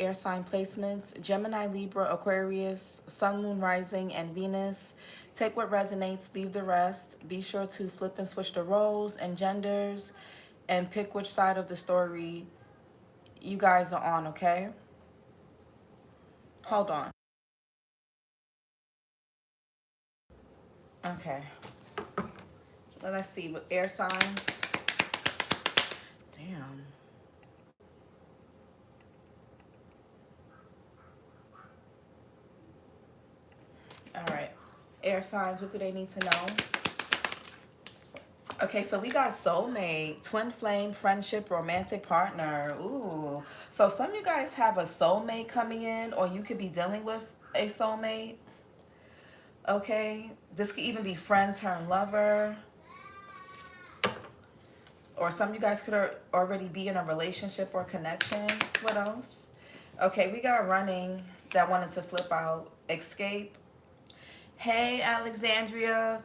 air sign placements: Gemini, Libra, Aquarius, Sun, Moon, Rising, and Venus. Take what resonates, leave the rest. Be sure to flip and switch the roles and genders and pick which side of the story you guys are on, okay? Hold on. Okay. Let's see, with air signs. Damn. All right. Air signs, what do they need to know? Okay, so we got soulmate, twin flame, friendship, romantic partner. Ooh. So some of you guys have a soulmate coming in, or you could be dealing with a soulmate. Okay. This could even be friend turned lover. Or some of you guys could already be in a relationship or connection. What else? Okay, we got running that wanted to flip out. Escape. Hey, Alexandria.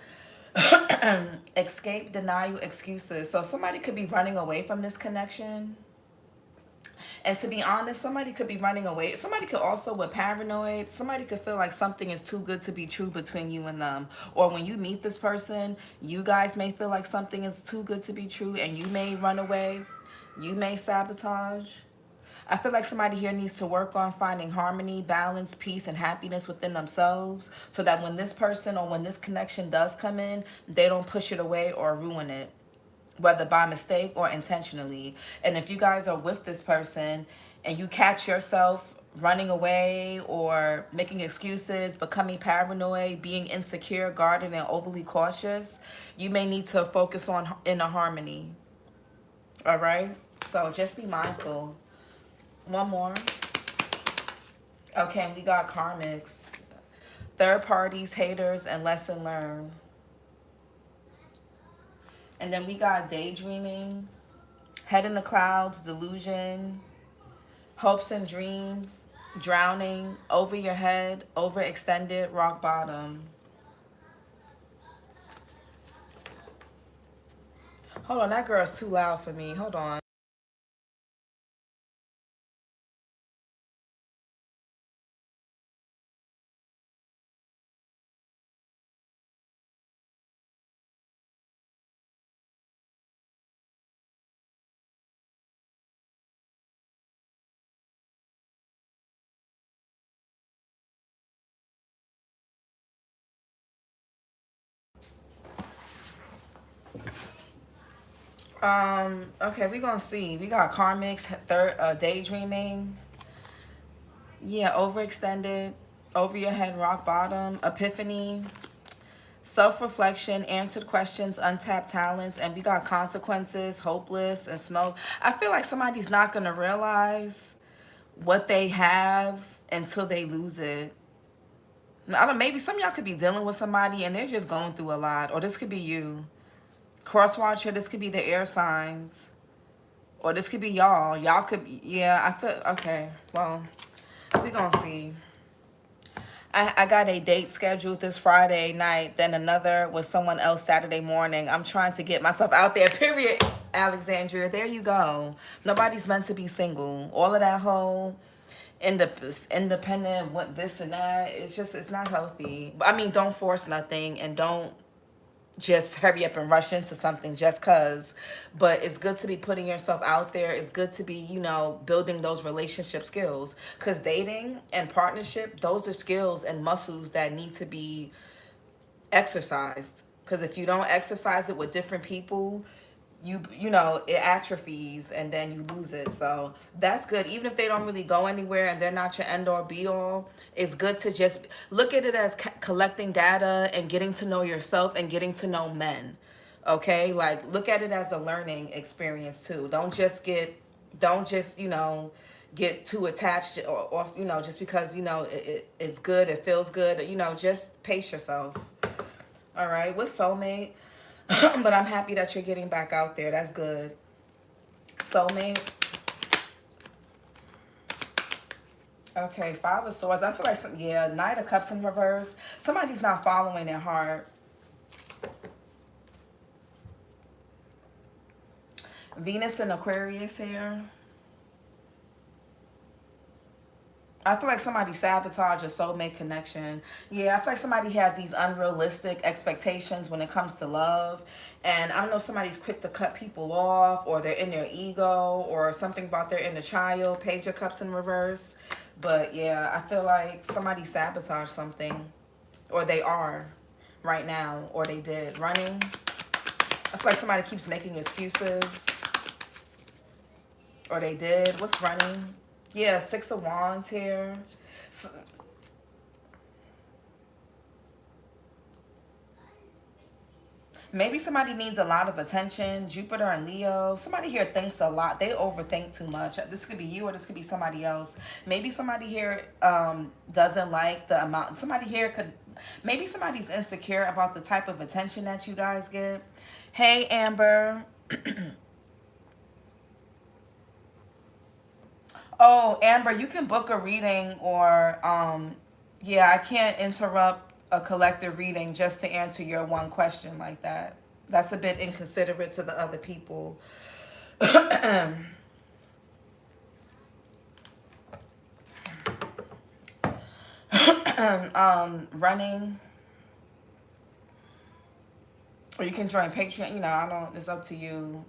Escape, denial, excuses. So somebody could be running away from this connection. And to be honest, somebody could be running away. Somebody could also, with paranoid, somebody could feel like something is too good to be true between you and them. Or when you meet this person, you guys may feel like something is too good to be true and you may run away. You may sabotage. I feel like somebody here needs to work on finding harmony, balance, peace, and happiness within themselves so that when this person or when this connection does come in, they don't push it away or ruin it, whether by mistake or intentionally. And if you guys are with this person and you catch yourself running away or making excuses, becoming paranoid, being insecure, guarded, and overly cautious, you may need to focus on inner harmony. All right? So just be mindful. One more. Okay, we got karmics, third parties, haters, and lesson learned. And then we got daydreaming, head in the clouds, delusion, hopes and dreams, drowning, over your head, overextended, rock bottom. Hold on, that girl's too loud for me. Hold on. Okay, we gonna see. We got karmics, third, daydreaming. Yeah, overextended, over your head, rock bottom, epiphany, self-reflection, answered questions, untapped talents, and we got consequences, hopeless, and smoke. I feel like somebody's not gonna realize what they have until they lose it. I don't. Maybe some of y'all could be dealing with somebody and they're just going through a lot, or this could be you. Crosswatcher, this could be the air signs, or this could be y'all. Y'all could be. Yeah, I feel okay. Well, we gonna see. I got a date scheduled this Friday night, then another with someone else Saturday morning. I'm trying to get myself out there, period, Alexandria. There you go. Nobody's meant to be single. All of that whole independent, what this and that, it's not healthy. I mean, don't force nothing and don't just hurry up and rush into something just cause. But it's good to be putting yourself out there. It's good to be, building those relationship skills, because dating and partnership, those are skills and muscles that need to be exercised. Because if you don't exercise it with different people, it atrophies and then you lose it. So that's good. Even if they don't really go anywhere and they're not your end all be all, it's good to just look at it as collecting data and getting to know yourself and getting to know men. Okay, like look at it as a learning experience too. Don't just get too attached, or just because it's good, it feels good, just pace yourself. All right, with soulmate. But I'm happy that you're getting back out there. That's good. Soulmate. Okay, Five of Swords. I feel like Knight of Cups in reverse. Somebody's not following their heart. Venus and Aquarius here. I feel like somebody sabotaged a soulmate connection. Yeah, I feel like somebody has these unrealistic expectations when it comes to love. And I don't know if somebody's quick to cut people off, or they're in their ego, or something about their inner child. Page of Cups in reverse. But yeah, I feel like somebody sabotaged something. Or they are right now. Or they did. Running. I feel like somebody keeps making excuses. Or they did. What's running? Yeah, Six of Wands here. So, maybe somebody needs a lot of attention. Jupiter and Leo. Somebody here thinks a lot. They overthink too much. This could be you, or this could be somebody else. Maybe somebody here doesn't like the amount. Somebody here could... Maybe somebody's insecure about the type of attention that you guys get. Hey, Amber. Oh, Amber, you can book a reading, or yeah, I can't interrupt a collective reading just to answer your one question like that. That's a bit inconsiderate to the other people. Running. Or you can join Patreon, you know, I don't, it's up to you.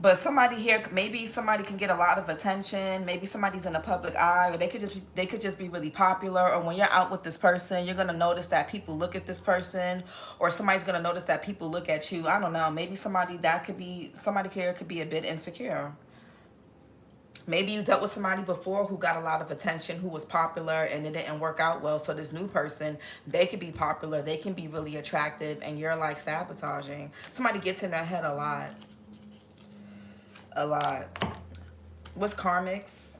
But somebody here, maybe somebody can get a lot of attention. Maybe somebody's in the public eye, or they could just be really popular. Or when you're out with this person, you're gonna notice that people look at this person, or somebody's gonna notice that people look at you. I don't know. Maybe somebody here could be a bit insecure. Maybe you dealt with somebody before who got a lot of attention, who was popular, and it didn't work out well. So this new person, they could be popular, they can be really attractive, and you're like sabotaging. Somebody gets in their head a lot. A lot. What's karmics?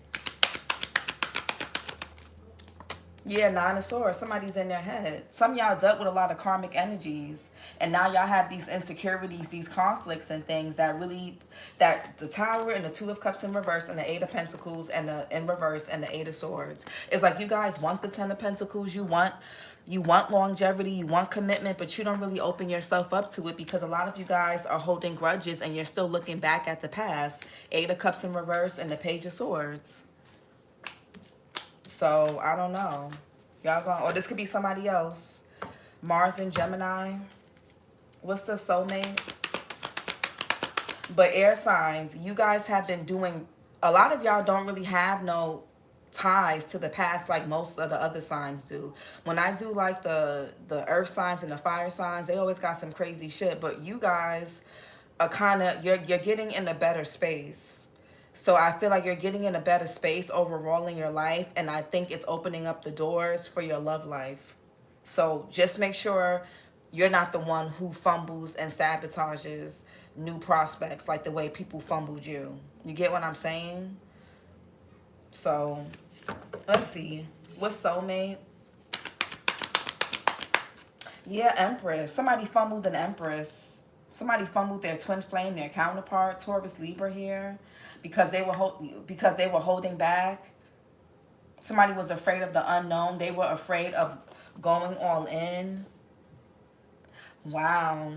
Yeah, Nine of Swords. Somebody's in their head. Some of y'all dealt with a lot of karmic energies, and now y'all have these insecurities, these conflicts and things that the Tower and the Two of Cups in reverse and the Eight of Pentacles and the in reverse and the Eight of Swords. It's like you guys want the Ten of Pentacles. You want longevity, you want commitment, but you don't really open yourself up to it because a lot of you guys are holding grudges and you're still looking back at the past. Eight of Cups in reverse and the Page of Swords. So, I don't know. Y'all going, or this could be somebody else. Mars and Gemini. What's the soulmate? But air signs, you guys have been doing, a lot of y'all don't really have no ties to the past like most of the other signs do. When I do like the earth signs and the fire signs, they always got some crazy shit. But you guys are kind of, you're getting in a better space. So I feel like you're getting in a better space overall in your life. And I think it's opening up the doors for your love life. So just make sure you're not the one who fumbles and sabotages new prospects like the way people fumbled you. You get what I'm saying? So let's see. What's soulmate? Yeah, Empress. Somebody fumbled an Empress. Somebody fumbled their twin flame, their counterpart, Taurus, Libra here, because they were holding back. Somebody was afraid of the unknown. They were afraid of going all in. Wow.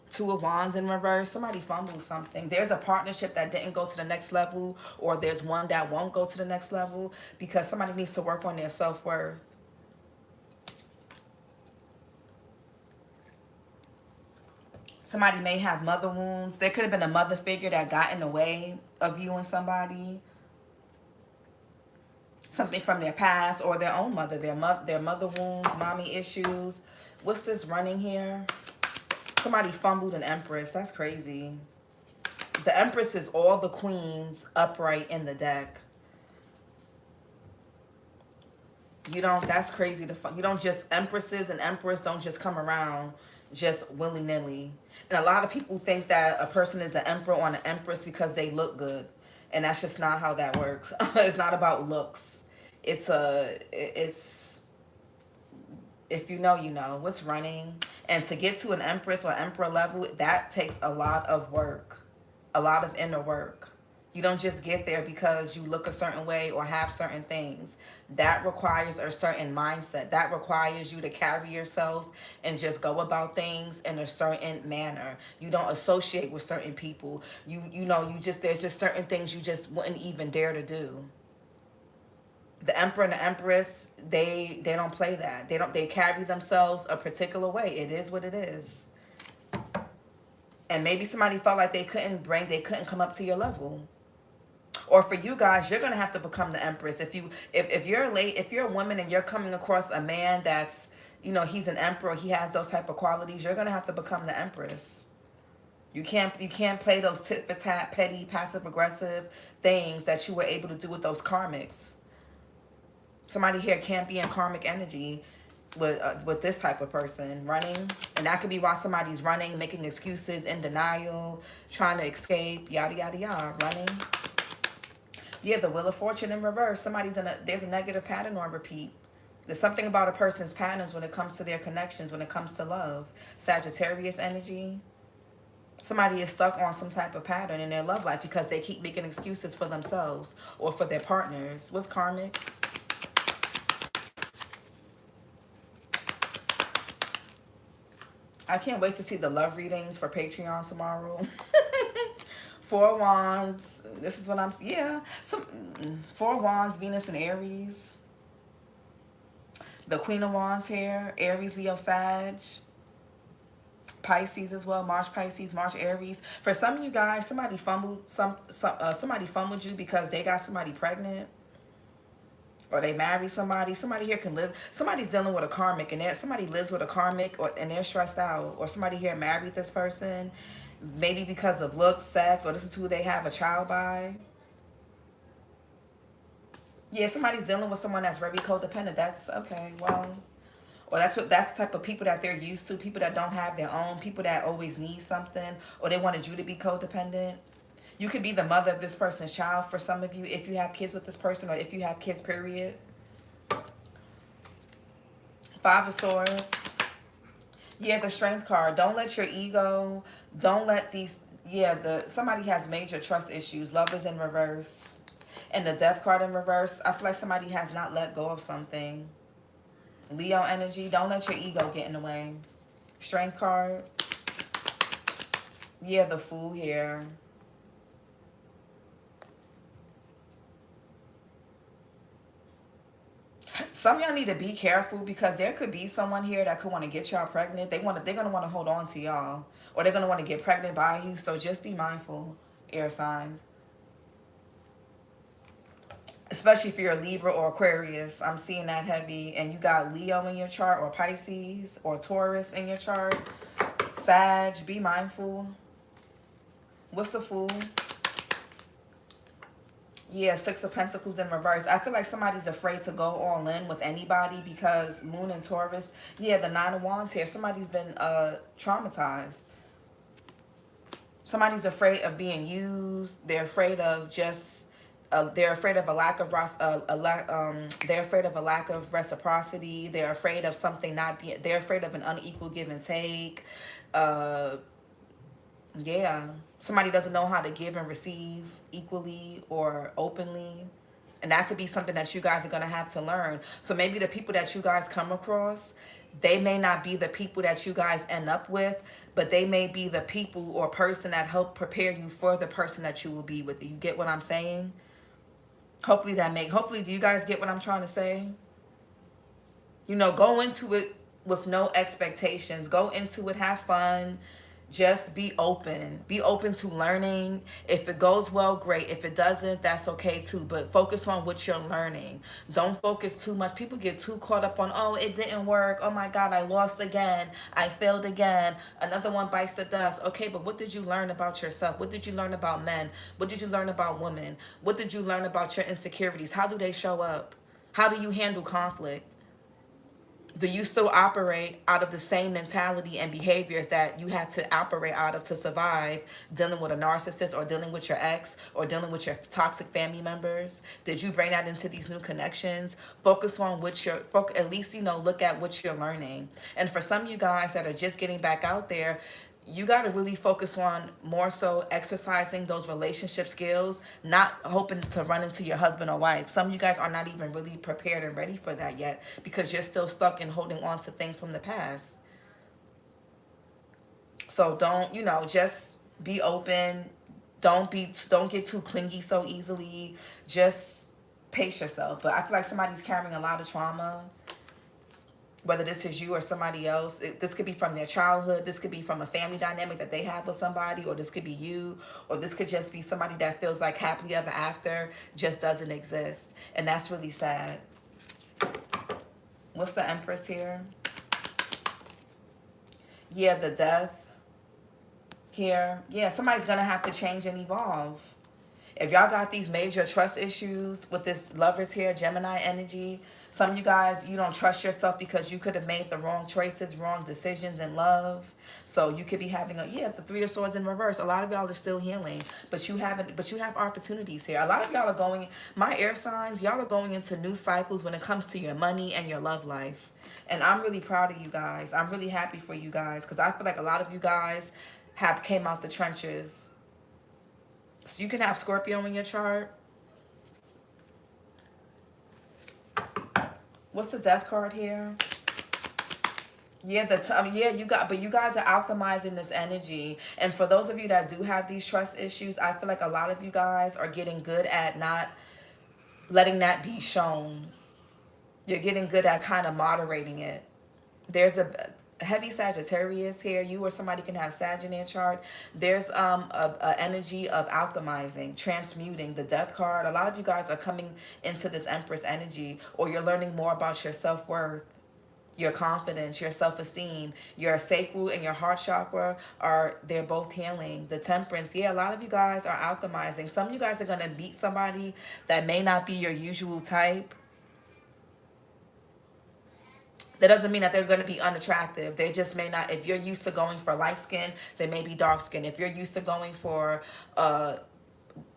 Two of Wands in reverse. Somebody fumbled something. There's a partnership that didn't go to the next level, or there's one that won't go to the next level because somebody needs to work on their self-worth. Somebody may have mother wounds. There could have been a mother figure that got in the way of you and somebody. Something from their past or their own mother. Their mother wounds, mommy issues. What's this running here? Somebody fumbled an Empress. That's crazy. The Empress is all the queens upright in the deck. You don't, that's crazy. You don't just, Empresses and Emperors don't just come around just willy-nilly. And a lot of people think that a person is an emperor or an empress because they look good. And that's just not how that works. It's not about looks. It's if you know, you know. What's running? And to get to an empress or emperor level, that takes a lot of work. A lot of inner work. You don't just get there because you look a certain way or have certain things. That requires a certain mindset. That requires you to carry yourself and just go about things in a certain manner. You don't associate with certain people. You know, there's just certain things you just wouldn't even dare to do. The emperor and the empress, they don't play that. They carry themselves a particular way. It is what it is. And maybe somebody felt like they couldn't come up to your level. Or for you guys, you're gonna have to become the empress. If you're a woman and you're coming across a man that's, you know, he's an emperor, he has those type of qualities, you're gonna have to become the empress. You can't play those tit for tat, petty, passive aggressive things that you were able to do with those karmics. Somebody here can't be in karmic energy with this type of person running, and that could be why somebody's running, making excuses, in denial, trying to escape, yada yada yada, running. Yeah, the Wheel of Fortune in reverse. There's a negative pattern on repeat. There's something about a person's patterns when it comes to their connections, when it comes to love. Sagittarius energy. Somebody is stuck on some type of pattern in their love life because they keep making excuses for themselves or for their partners. What's karmic? I can't wait to see the love readings for Patreon tomorrow. Four Wands. This is what I'm... Yeah. Four Wands, Venus and Aries. The Queen of Wands here. Aries, Leo, Sag. Pisces as well. March Pisces, March Aries. For some of you guys, somebody fumbled you because they got somebody pregnant. Or they marry somebody. Somebody here can live... Somebody's dealing with a karmic, and somebody lives with a karmic, and they're stressed out. Or somebody here married this person, maybe because of looks, sex, or this is who they have a child by. Yeah, somebody's dealing with someone that's very codependent. That's okay. Well, or that's the type of people that they're used to. People that don't have their own. People that always need something, or they wanted you to be codependent. You could be the mother of this person's child for some of you if you have kids with this person, or if you have kids, period. Five of Swords. Yeah, the Strength card. Don't let your ego, don't let these... Yeah, somebody has major trust issues. Lovers in reverse. And the Death card in reverse. I feel like somebody has not let go of something. Leo energy. Don't let your ego get in the way. Strength card. Yeah, the Fool here. Some of y'all need to be careful because there could be someone here that could want to get y'all pregnant. They're going to want to hold on to y'all. Or they're going to want to get pregnant by you. So just be mindful, air signs. Especially if you're a Libra or Aquarius. I'm seeing that heavy. And you got Leo in your chart, or Pisces, or Taurus in your chart. Sag, be mindful. What's the Fool? Yeah, Six of Pentacles in reverse. I feel like somebody's afraid to go all in with anybody because Moon and Taurus. Yeah, the Nine of Wands here. Somebody's been traumatized. Somebody's afraid of being used. They're afraid of just... they're afraid of a lack of they're afraid of a lack of reciprocity. They're afraid of something not being... They're afraid of an unequal give and take. Yeah, somebody doesn't know how to give and receive equally or openly. And that could be something that you guys are going to have to learn. So maybe the people that you guys come across, they may not be the people that you guys end up with, but they may be the people or person that help prepare you for the person that you will be with. You get what I'm saying? Hopefully do you guys get what I'm trying to say? You know, go into it with no expectations. Go into it, have fun. Just be open. Be open to learning. If it goes well, great. If it doesn't, that's okay too. But focus on what you're learning. Don't focus too much. People get too caught up on, oh, it didn't work. Oh my God, I lost again. I failed again. Another one bites the dust. Okay, but what did you learn about yourself? What did you learn about men? What did you learn about women? What did you learn about your insecurities? How do they show up? How do you handle conflict? Do you still operate out of the same mentality and behaviors that you had to operate out of to survive dealing with a narcissist or dealing with your ex or dealing with your toxic family members? Did you bring that into these new connections? Focus on what you're, at least, you know, look at what you're learning. And for some of you guys that are just getting back out there, you got to really focus on more so exercising those relationship skills, not hoping to run into your husband or wife. Some of you guys are not even really prepared and ready for that yet because you're still stuck in holding on to things from the past. So don't, you know, just be open. Don't get too clingy so easily. Just pace yourself. But I feel like somebody's carrying a lot of trauma, whether this is you or somebody else. This could be from their childhood. This could be from a family dynamic that they have with somebody, or this could be you, or this could just be somebody that feels like happily ever after just doesn't exist. And that's really sad. What's the Empress here? Yeah, the Death here. Yeah, somebody's going to have to change and evolve. If y'all got these major trust issues with this Lovers here, Gemini energy, some of you guys, you don't trust yourself because you could have made the wrong choices, wrong decisions in love. So you could be having the Three of Swords in reverse. A lot of y'all are still healing, but you have opportunities here. A lot of y'all are going, my air signs, y'all are going into new cycles when it comes to your money and your love life. And I'm really proud of you guys. I'm really happy for you guys because I feel like a lot of you guys have came out the trenches. So you can have Scorpio in your chart. What's the Death card here? Yeah, you guys are alchemizing this energy. And for those of you that do have these trust issues, I feel like a lot of you guys are getting good at not letting that be shown. You're getting good at kind of moderating it. There's a heavy Sagittarius here. You or somebody can have Sag in their chart. There's a energy of alchemizing, transmuting. The Death card. A lot of you guys are coming into this Empress energy, or you're learning more about your self-worth, your confidence, your self-esteem. Your sacral and your heart chakra they're both healing. The Temperance. Yeah, a lot of you guys are alchemizing. Some of you guys are going to meet somebody that may not be your usual type. That doesn't mean that they're going to be unattractive. They just may not. If you're used to going for light skin, they may be dark skin. If you're used to going for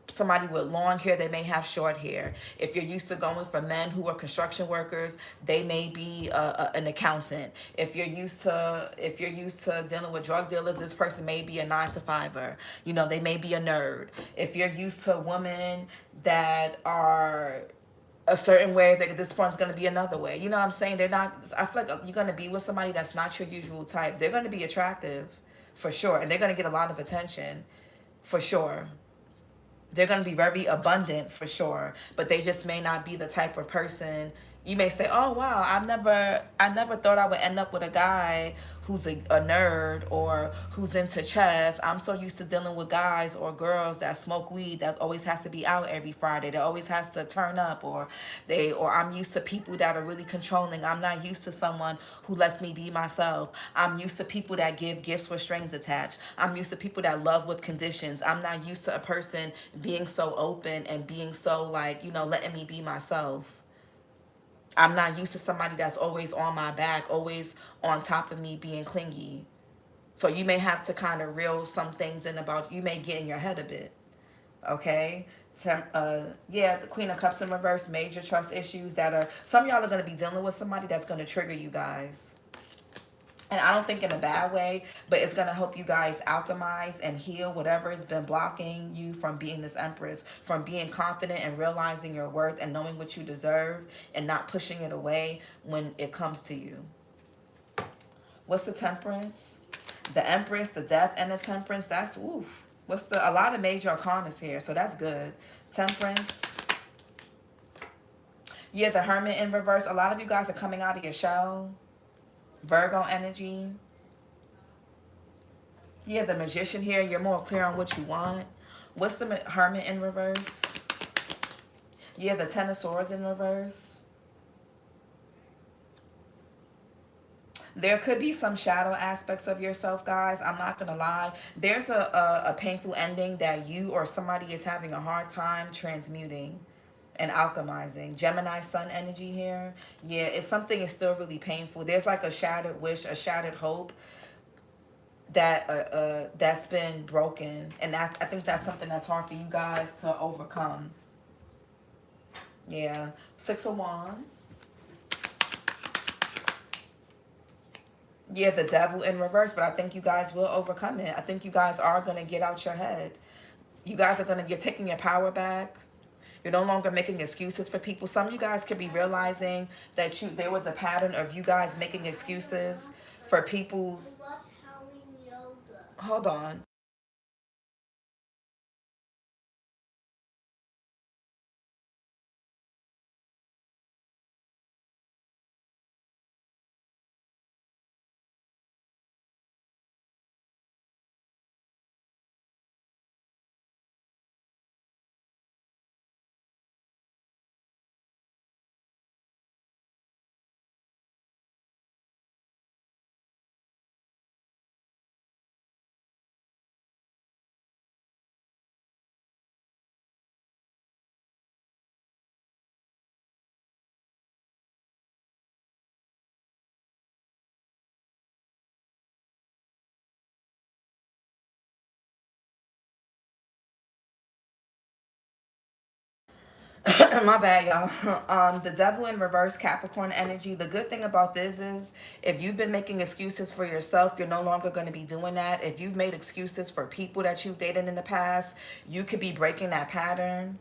somebody with long hair, they may have short hair. If you're used to going for men who are construction workers, they may be an accountant. If you're used to dealing with drug dealers, this person may be a 9-to-5er. You know, they may be a nerd. If you're used to women that are a certain way, that this one's going to be another way. You know what I'm saying? They're not, I feel like you're going to be with somebody that's not your usual type. They're going to be attractive for sure. And they're going to get a lot of attention for sure. They're going to be very abundant for sure. But they just may not be the type of person. You may say, oh, wow, I never thought I would end up with a guy who's a nerd or who's into chess. I'm so used to dealing with guys or girls that smoke weed, that always has to be out every Friday, that always has to turn up, or I'm used to people that are really controlling. I'm not used to someone who lets me be myself. I'm used to people that give gifts with strings attached. I'm used to people that love with conditions. I'm not used to a person being so open and being so, like, you know, letting me be myself. I'm not used to somebody that's always on my back, always on top of me, being clingy. So you may have to kind of reel some things in about, you may get in your head a bit, okay? Yeah, the Queen of Cups in reverse, major trust issues some of y'all are going to be dealing with somebody that's going to trigger you guys. And I don't think in a bad way, but it's going to help you guys alchemize and heal whatever has been blocking you from being this Empress, from being confident and realizing your worth and knowing what you deserve and not pushing it away when it comes to you. What's the Temperance? The Empress, the Death, and the Temperance. That's, oof. A lot of major arcanas here, so that's good. Temperance. Yeah, the Hermit in reverse. A lot of you guys are coming out of your shell. Virgo energy. Yeah, the Magician here. You're more clear on what you want. What's the Hermit in reverse? Yeah, the Ten of Swords in reverse. There could be some shadow aspects of yourself, guys. I'm not going to lie. There's a painful ending that you or somebody is having a hard time transmuting and alchemizing. Gemini sun energy here. Yeah, it's something is still really painful. There's like a shattered wish, a shattered hope that that's been broken, and I think that's something that's hard for you guys to overcome. Yeah, Six of Wands. Yeah, the devil in reverse, but I think you guys will overcome it. I think you guys are going to get out your head. You guys are you're taking your power back. You're no longer making excuses for people. Some of you guys could be realizing that there was a pattern of you guys making excuses for people's. Hold on. My bad, y'all. The devil in reverse, Capricorn energy. The good thing about this is if you've been making excuses for yourself, you're no longer going to be doing that. If you've made excuses for people that you've dated in the past, you could be breaking that pattern.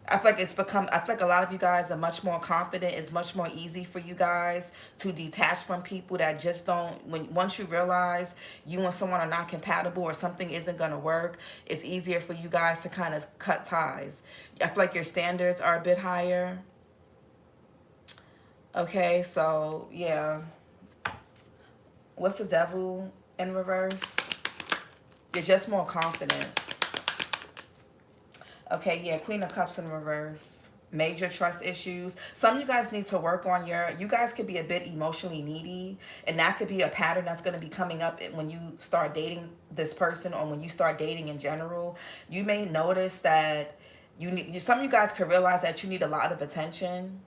I feel like a lot of you guys are much more confident. It's much more easy for you guys to detach from people that just don't, once you realize you and someone are not compatible or something isn't going to work, it's easier for you guys to kind of cut ties. I feel like your standards are a bit higher. Okay, so yeah. What's the devil in reverse? You're just more confident. Okay, yeah, Queen of Cups in reverse. Major trust issues. Some of you guys need to work on you guys could be a bit emotionally needy, and that could be a pattern that's going to be coming up when you start dating this person or when you start dating in general. You may notice that some of you guys could realize that you need a lot of attention.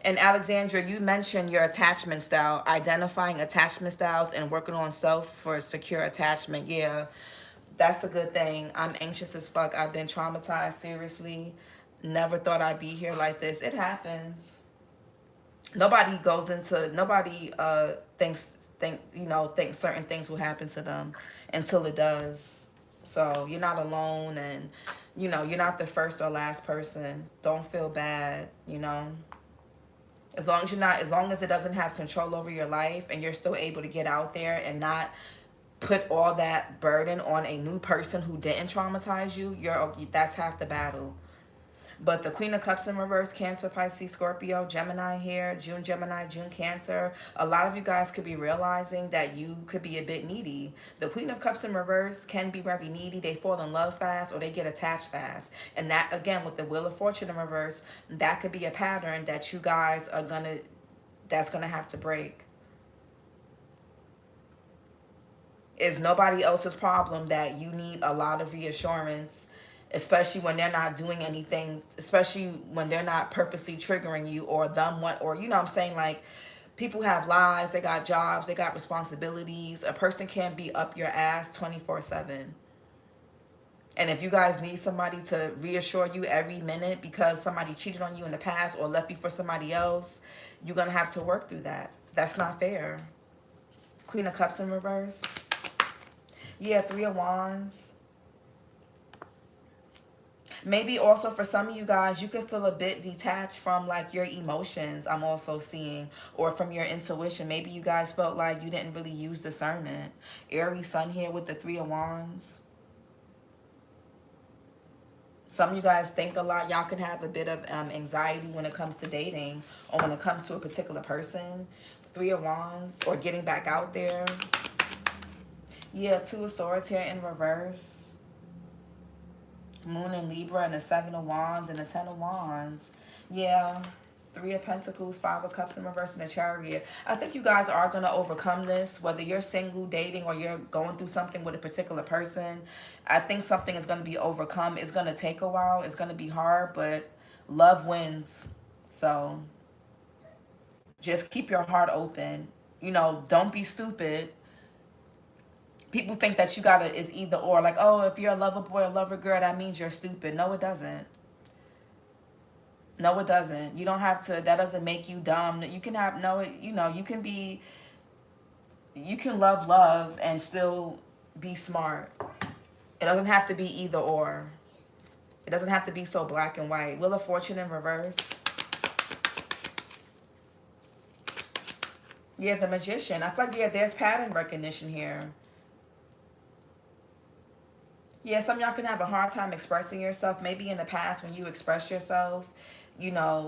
And Alexandra, you mentioned your attachment style, identifying attachment styles and working on self for secure attachment. Yeah, that's a good thing. I'm anxious as fuck. I've been traumatized, seriously. Never thought I'd be here like this. It happens. Nobody thinks certain things will happen to them until it does. So you're not alone, and you're not the first or last person. Don't feel bad. As long as it doesn't have control over your life and you're still able to get out there and not put all that burden on a new person who didn't traumatize you, that's half the battle. But the Queen of Cups in reverse, Cancer, Pisces, Scorpio, Gemini here, June Gemini, June Cancer. A lot of you guys could be realizing that you could be a bit needy. The Queen of Cups in reverse can be very needy. They fall in love fast or they get attached fast. And that, again, with the Wheel of Fortune in reverse, that could be a pattern that you guys that's going to have to break. It's nobody else's problem that you need a lot of reassurance, especially when they're not doing anything, especially when they're not purposely triggering you or what I'm saying, like, people have lives, they got jobs, they got responsibilities. A person can't be up your ass 24/7. And if you guys need somebody to reassure you every minute because somebody cheated on you in the past or left you for somebody else, you're going to have to work through that. That's not fair. Queen of Cups in reverse. Yeah, Three of Wands. Maybe also for some of you guys, you can feel a bit detached from like your emotions, I'm also seeing, or from your intuition. Maybe you guys felt like you didn't really use discernment. Aries Sun here with the Three of Wands. Some of you guys think a lot. Y'all can have a bit of anxiety when it comes to dating or when it comes to a particular person. Three of Wands or getting back out there. Yeah, Two of Swords here in reverse. Moon in Libra and the Seven of Wands and the Ten of Wands. Yeah. Three of Pentacles, Five of Cups in reverse, and the Chariot. I think you guys are going to overcome this, whether you're single, dating, or you're going through something with a particular person. I think something is going to be overcome. It's going to take a while. It's going to be hard, but love wins. So just keep your heart open. Don't be stupid. People think that it's either or. Like, oh, if you're a lover boy or lover girl, that means you're stupid. No, it doesn't. No, it doesn't. You don't have to, that doesn't make you dumb. You can have, no, you can love and still be smart. It doesn't have to be either or. It doesn't have to be so black and white. Wheel of Fortune in reverse. Yeah, the Magician. I feel like, yeah, there's pattern recognition here. Yeah, some of y'all can have a hard time expressing yourself. Maybe in the past when you express yourself,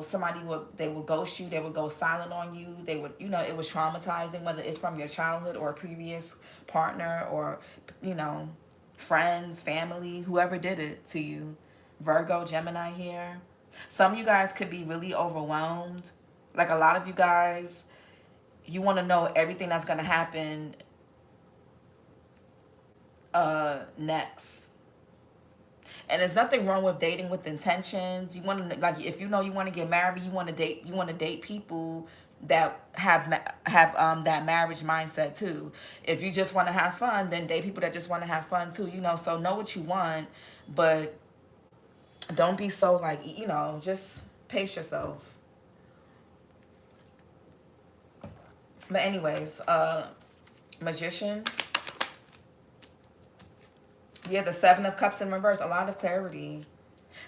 somebody they will ghost you. They would go silent on you. They would, it was traumatizing, whether it's from your childhood or a previous partner or, friends, family, whoever did it to you. Virgo, Gemini here. Some of you guys could be really overwhelmed. Like a lot of you guys, you want to know everything that's going to happen next. And there's nothing wrong with dating with intentions. You want to, like, if you want to get married, you want to date people that have that marriage mindset too. If you just want to have fun, then date people that just want to have fun too. So know what you want, but don't be so like, just pace yourself. But anyways, Magician. Yeah, the Seven of Cups in reverse, a lot of clarity.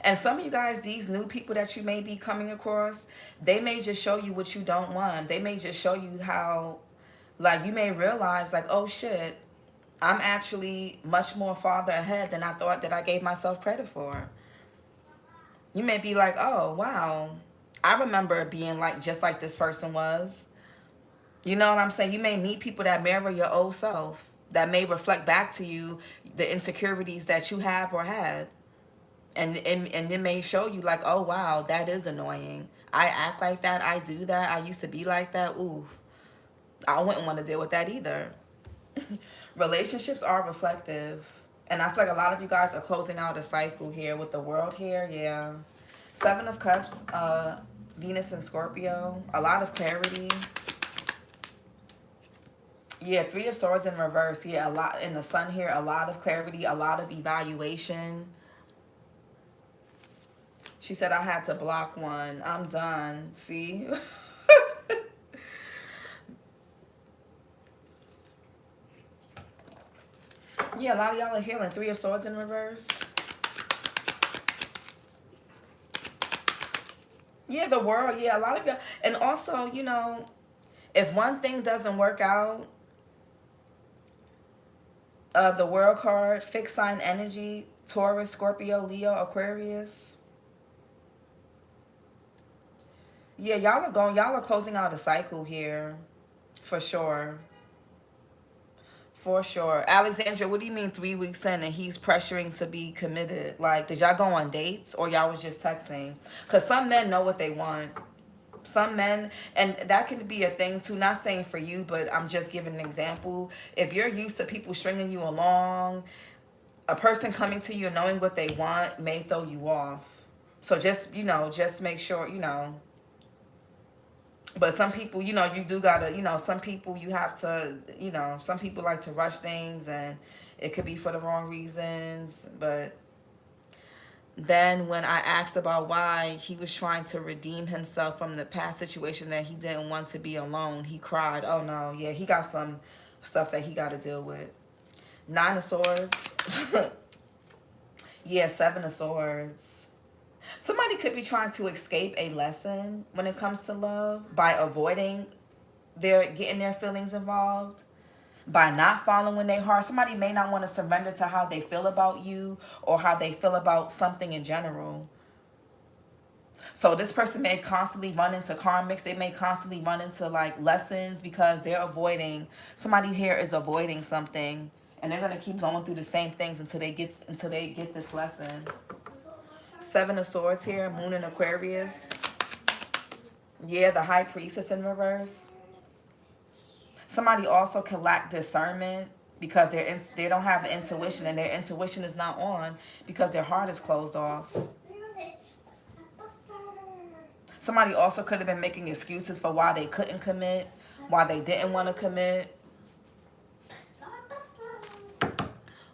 And some of you guys, these new people that you may be coming across, they may just show you what you don't want. They may just show you how, like, you may realize, like, oh shit, I'm actually much more farther ahead than I thought that I gave myself credit for. You may be like, oh, wow, I remember being like, just like this person was. You know what I'm saying? You may meet people that mirror your old self, that may reflect back to you the insecurities that you have or had. And it may show you like, oh, wow, that is annoying. I act like that. I do that. I used to be like that. Ooh, I wouldn't want to deal with that either. Relationships are reflective. And I feel like a lot of you guys are closing out a cycle here with the World here. Yeah. Seven of Cups, Venus and Scorpio. A lot of clarity. Yeah, Three of Swords in reverse. Yeah, a lot in the Sun here. A lot of clarity, a lot of evaluation. She said I had to block one. I'm done. See? Yeah, a lot of y'all are healing. Three of Swords in reverse. Yeah, the World. Yeah, a lot of y'all. And also, if one thing doesn't work out, the World card, fixed sign energy, Taurus, Scorpio, Leo, Aquarius. Yeah, y'all are closing out a cycle here. For sure. For sure. Alexandra, what do you mean 3 weeks in and he's pressuring to be committed? Like, did y'all go on dates or y'all was just texting? Because some men know what they want. Some men, and that can be a thing too, not saying for you, but I'm just giving an example. If you're used to people stringing you along, a person coming to you and knowing what they want may throw you off. So just, just make sure, But some people, you do gotta, some people you have to, some people like to rush things and it could be for the wrong reasons. But then when I asked about why he was trying to redeem himself from the past situation that he didn't want to be alone, he cried. Oh no, yeah, he got some stuff that he got to deal with. Nine of Swords. Yeah, Seven of Swords. Somebody could be trying to escape a lesson when it comes to love by avoiding getting their feelings involved, by not following their heart. Somebody may not want to surrender to how they feel about you or how they feel about something in general. So this person may constantly run into karmics. They may constantly run into like lessons because they're avoiding. Somebody here is avoiding something, and they're gonna keep going through the same things until they get this lesson. Seven of Swords here, Moon in Aquarius. Yeah, the High Priestess in reverse. Somebody also can lack discernment because they don't have intuition, and their intuition is not on because their heart is closed off. Somebody also could have been making excuses for why they couldn't commit, why they didn't want to commit.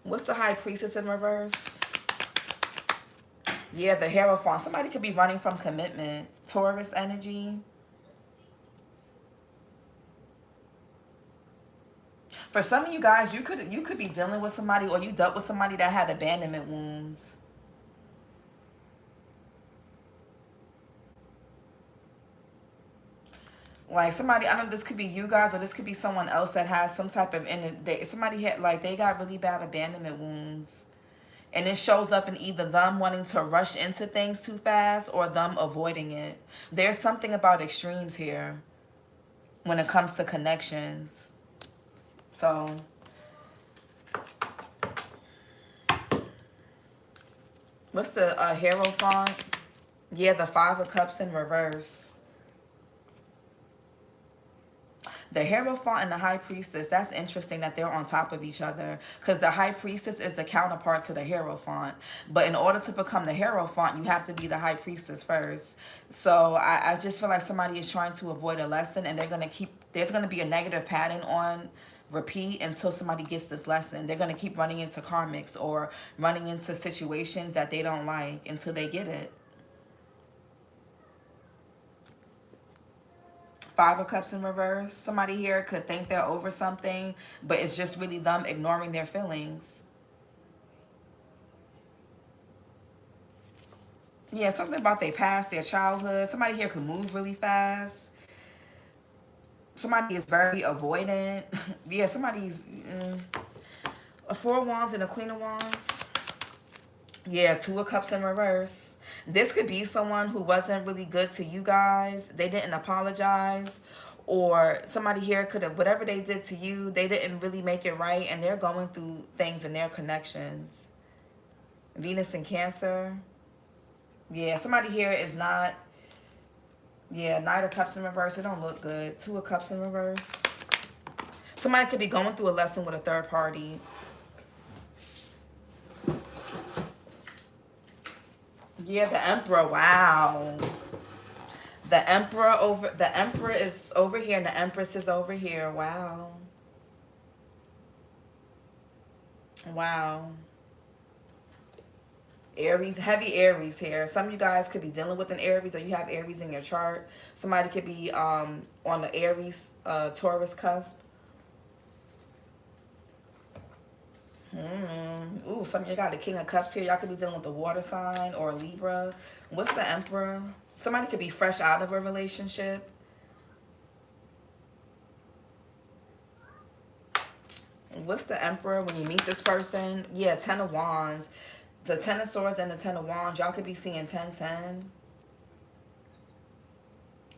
What's the High Priestess in reverse? Yeah, the Hierophant. Somebody could be running from commitment. Taurus energy. For some of you guys, you could be dealing with somebody, or you dealt with somebody that had abandonment wounds. Like somebody, I don't know, this could be you guys, or this could be someone else that has some type of, somebody had, like, they got really bad abandonment wounds. And it shows up in either them wanting to rush into things too fast or them avoiding it. There's something about extremes here when it comes to connections. So, what's the Hierophant? Yeah, the Five of Cups in reverse. The Hierophant and the High Priestess, that's interesting that they're on top of each other, because the High Priestess is the counterpart to the Hierophant. But in order to become the Hierophant, you have to be the High Priestess first. So I just feel like somebody is trying to avoid a lesson, and there's going to be a negative pattern on repeat until somebody gets this lesson. They're going to keep running into karmics or running into situations that they don't like until they get it. Five of Cups in reverse. Somebody here could think they're over something, but it's just really them ignoring their feelings. Yeah, something about their past, their childhood. Somebody here could move really fast. Somebody is very avoidant. Yeah, somebody's a Four of Wands and a Queen of Wands. Yeah, Two of Cups in reverse. This could be someone who wasn't really good to you guys. They didn't apologize. Or somebody here could have, whatever they did to you, they didn't really make it right. And they're going through things in their connections. Venus and Cancer. Yeah, somebody here is not. Yeah, Knight of Cups in reverse. It don't look good. Two of Cups in reverse. Somebody could be going through a lesson with a third party. Yeah, the Emperor. Wow. The Emperor is over here and the Empress is over here. Wow. Wow. Aries, heavy Aries here. Some of you guys could be dealing with an Aries, or you have Aries in your chart. Somebody could be on the Aries Taurus cusp. Ooh, some of you got the King of Cups here. Y'all could be dealing with a water sign or a Libra. What's the Emperor? Somebody could be fresh out of a relationship. What's the Emperor when you meet this person? Yeah, Ten of Wands. The Ten of Swords and the Ten of Wands. Y'all could be seeing 10-10.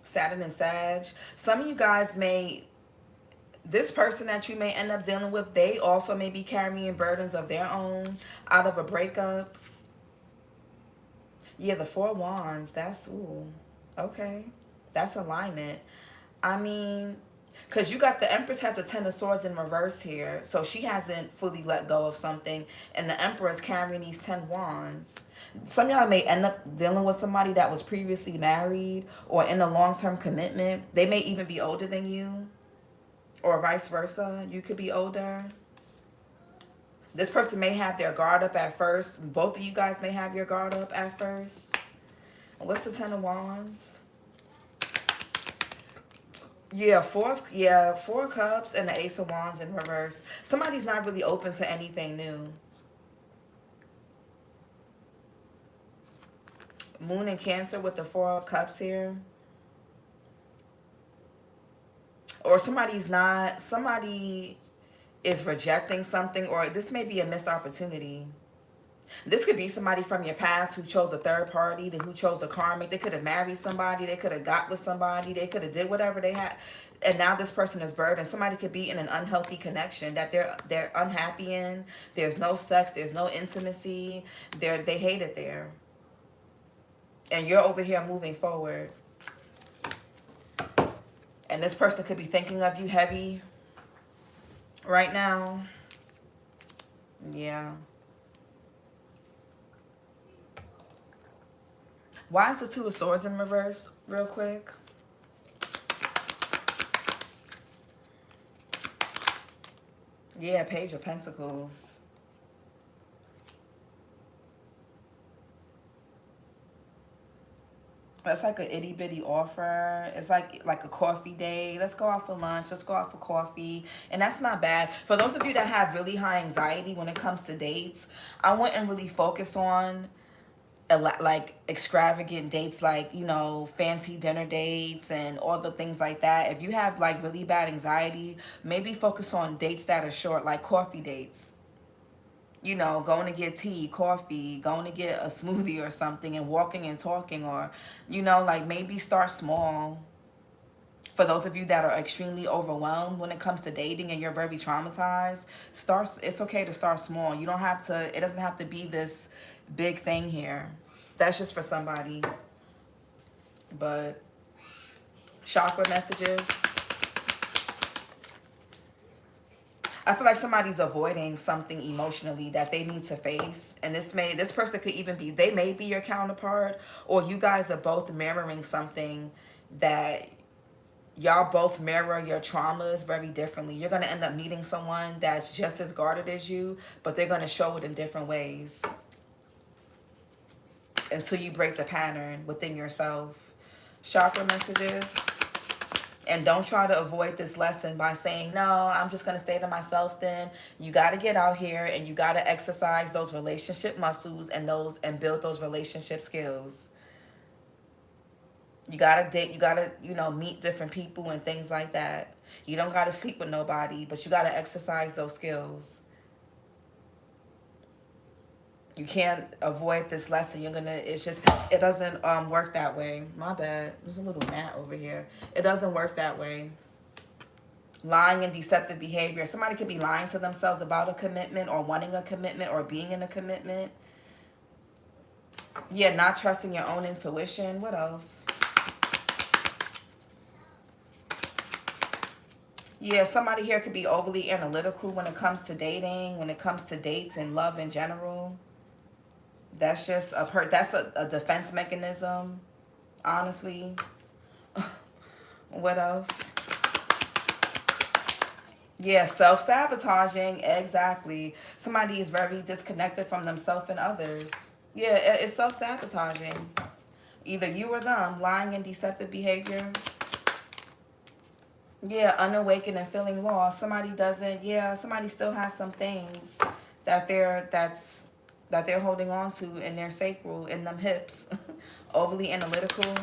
Saturn and Sag. Some of you guys may... This person that you may end up dealing with, they also may be carrying burdens of their own out of a breakup. Yeah, the Four of Wands. That's, ooh, okay. That's alignment. I mean, because you got the Empress has a Ten of Swords in reverse here. So she hasn't fully let go of something. And the Emperor is carrying these 10 Wands. Some of y'all may end up dealing with somebody that was previously married or in a long-term commitment. They may even be older than you. Or vice versa. You could be older. This person may have their guard up at first. Both of you guys may have your guard up at first. What's the Ten of Wands? Yeah, Four of Cups and the Ace of Wands in reverse. Somebody's not really open to anything new. Moon in Cancer with the Four of Cups here. Or somebody is rejecting something, or this may be a missed opportunity. This could be somebody from your past who chose a third party, who chose a karmic. They could have married somebody. They could have got with somebody. They could have did whatever they had. And now this person is burdened. Somebody could be in an unhealthy connection that they're unhappy in. There's no sex. There's no intimacy. They hate it there. And you're over here moving forward. And this person could be thinking of you heavy right now. Yeah. Why is the Two of Swords in reverse real quick? Yeah, Page of Pentacles. That's like an itty bitty offer. It's like a coffee day. Let's go out for lunch. Let's go out for coffee. And that's not bad. For those of you that have really high anxiety when it comes to dates, I wouldn't really focus on like extravagant dates, like, you know, fancy dinner dates and all the things like that. If you have like really bad anxiety, maybe focus on dates that are short, like coffee dates. You know, going to get tea, coffee, going to get a smoothie or something, and walking and talking, or, you know, like maybe start small. For those of you that are extremely overwhelmed when it comes to dating and you're very traumatized, it's okay to start small. You don't have to, it doesn't have to be this big thing here. That's just for somebody. But chakra messages. I feel like somebody's avoiding something emotionally that they need to face. And this person could even be, they may be your counterpart, or you guys are both mirroring something that y'all both mirror your traumas very differently. You're going to end up meeting someone that's just as guarded as you, but they're going to show it in different ways until you break the pattern within yourself. Chakra messages. And don't try to avoid this lesson by saying, no, I'm just going to stay to myself then. You got to get out here and you got to exercise those relationship muscles and build those relationship skills. You got to date, you got to, you know, meet different people and things like that. You don't got to sleep with nobody, but you got to exercise those skills. You can't avoid this lesson. It doesn't work that way. My bad. There's a little gnat over here. It doesn't work that way. Lying and deceptive behavior. Somebody could be lying to themselves about a commitment, or wanting a commitment, or being in a commitment. Yeah, not trusting your own intuition. What else? Yeah, somebody here could be overly analytical when it comes to dating, when it comes to dates and love in general. That's just that's a defense mechanism, honestly. What else? Yeah, self-sabotaging, exactly. Somebody is very disconnected from themselves and others. Yeah, it's self-sabotaging. Either you or them, lying and deceptive behavior. Yeah, unawakened and feeling lost. Somebody still has some things that they're holding on to in their sacral, in them hips. Overly analytical,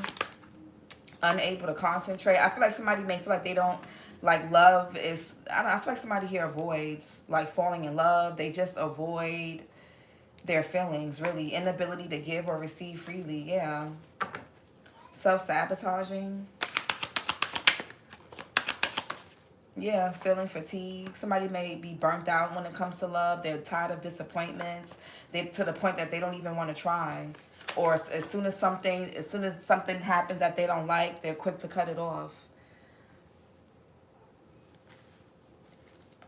unable to concentrate. I feel like somebody may feel like they don't, like, love is, I feel like somebody here avoids, like, falling in love. They just avoid their feelings, really. Inability to give or receive freely, yeah. Self-sabotaging. Yeah, feeling fatigue. Somebody may be burnt out when it comes to love. They're tired of disappointments. They're to the point that they don't even want to try. Or as soon as something happens that they don't like, they're quick to cut it off.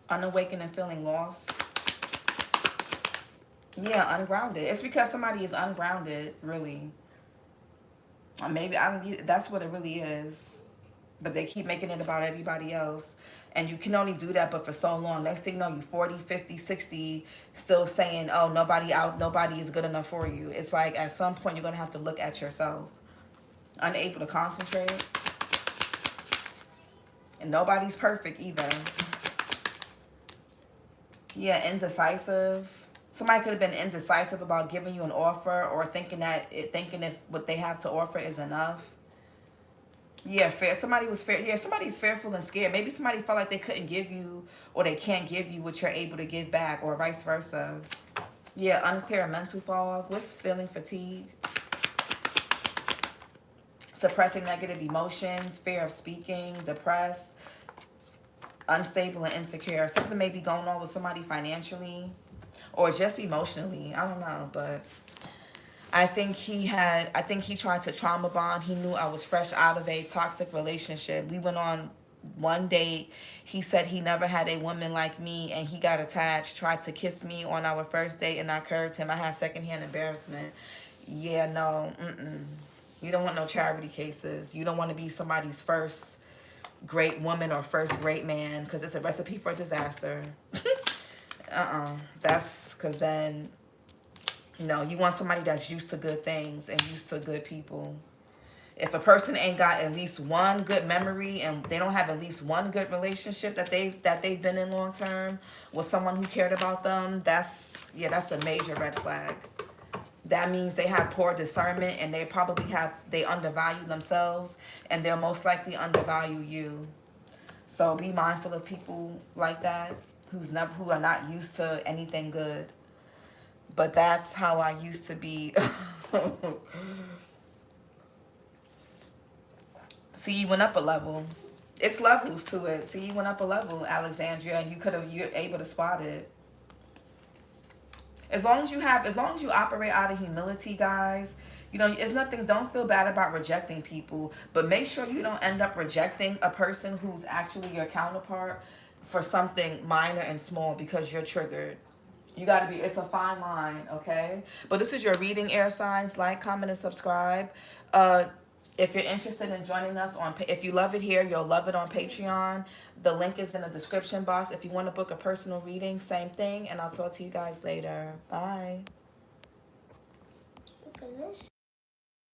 Unawakened and feeling lost. Yeah, ungrounded. It's because somebody is ungrounded, really. Or maybe that's what it really is. But they keep making it about everybody else. And you can only do that but for so long. Next thing you know, you 40, 50, 60, still saying, oh, nobody is good enough for you. It's like at some point you're going to have to look at yourself. Unable to concentrate. And nobody's perfect either. Yeah, indecisive. Somebody could have been indecisive about giving you an offer, or thinking if what they have to offer is enough. Yeah, somebody's fearful and scared. Maybe somebody felt like they couldn't give you, or they can't give you what you're able to give back, or vice versa. Yeah, unclear mental fog. What's feeling fatigue? Suppressing negative emotions, fear of speaking, depressed, unstable and insecure. Something may be going on with somebody financially, or just emotionally. I don't know, but I think he tried to trauma bond. He knew I was fresh out of a toxic relationship. We went on one date. He said he never had a woman like me, and he got attached, tried to kiss me on our first date, and I curved him. I had secondhand embarrassment. Yeah, no, You don't want no charity cases. You don't want to be somebody's first great woman or first great man, because it's a recipe for disaster. That's because then... No, you want somebody that's used to good things and used to good people. If a person ain't got at least one good memory and they don't have at least one good relationship that they've been in long term with someone who cared about them, that's a major red flag. That means they have poor discernment, and they undervalue themselves, and they'll most likely undervalue you. So be mindful of people like that who are not used to anything good. But that's how I used to be. See, you went up a level. It's levels to it. See, you went up a level, Alexandria, and you're able to spot it. As long as you operate out of humility, guys, it's nothing. Don't feel bad about rejecting people, but make sure you don't end up rejecting a person who's actually your counterpart for something minor and small because you're triggered. It's a fine line, okay? But this is your reading, air signs. Like, comment, and subscribe. If you're interested in joining us if you love it here, you'll love it on Patreon. The link is in the description box. If you want to book a personal reading, same thing. And I'll talk to you guys later. Bye.